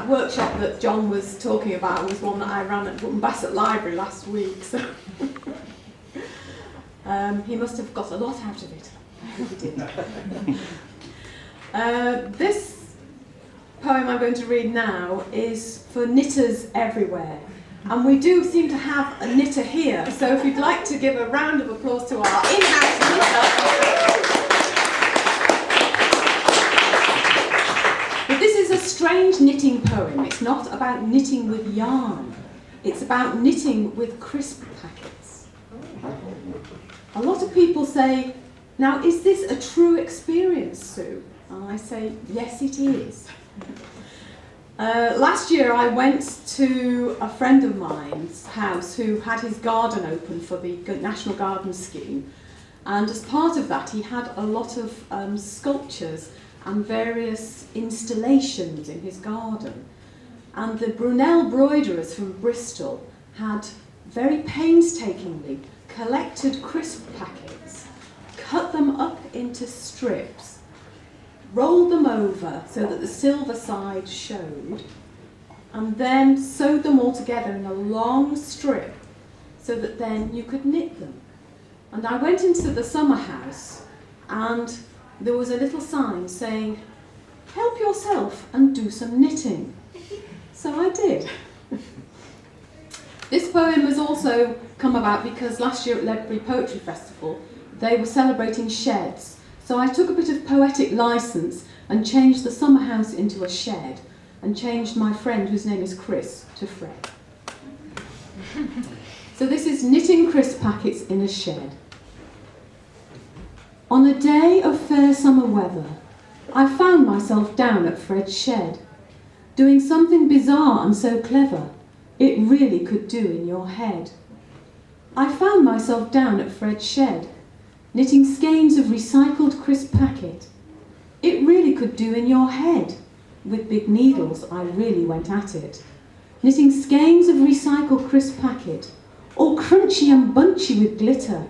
that workshop that John was talking about was one that I ran at Button Bassett Library last week, so he must have got a lot out of it. He did. This poem I'm going to read now is for knitters everywhere. And we do seem to have a knitter here, so if you'd like to give a round of applause to our in-house knitter. But this is a strange knitting poem. It's not about knitting with yarn. It's about knitting with crisp packets. A lot of people say, now is this a true experience, Sue? And I say, yes it is. Last year I went to a friend of mine's house who had his garden open for the National Garden Scheme, and as part of that he had a lot of sculptures and various installations in his garden. And the Brunel broiderers from Bristol had very painstakingly collected crisp packets, cut them up into strips, rolled them over so that the silver side showed, and then sewed them all together in a long strip so that then you could knit them. And I went into the summer house and there was a little sign saying, help yourself and do some knitting. So I did. This poem has also come about because last year at Ledbury Poetry Festival they were celebrating sheds. So I took a bit of poetic license and changed the summer house into a shed and changed my friend, whose name is Chris, to Fred. So this is knitting crisp packets in a shed. On a day of fair summer weather, I found myself down at Fred's shed, doing something bizarre and so clever, it really could do in your head. I found myself down at Fred's shed, knitting skeins of recycled crisp packet. It really could do in your head. With big needles, I really went at it. Knitting skeins of recycled crisp packet, all crunchy and bunchy with glitter.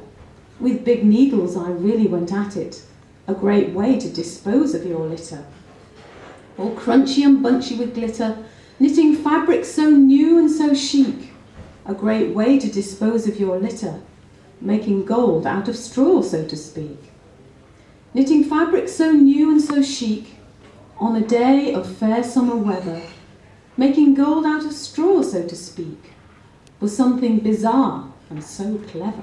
With big needles, I really went at it. A great way to dispose of your litter. All crunchy and bunchy with glitter, knitting fabric so new and so chic. A great way to dispose of your litter. Making gold out of straw, so to speak. Knitting fabric so new and so chic, on a day of fair summer weather, making gold out of straw, so to speak, was something bizarre and so clever.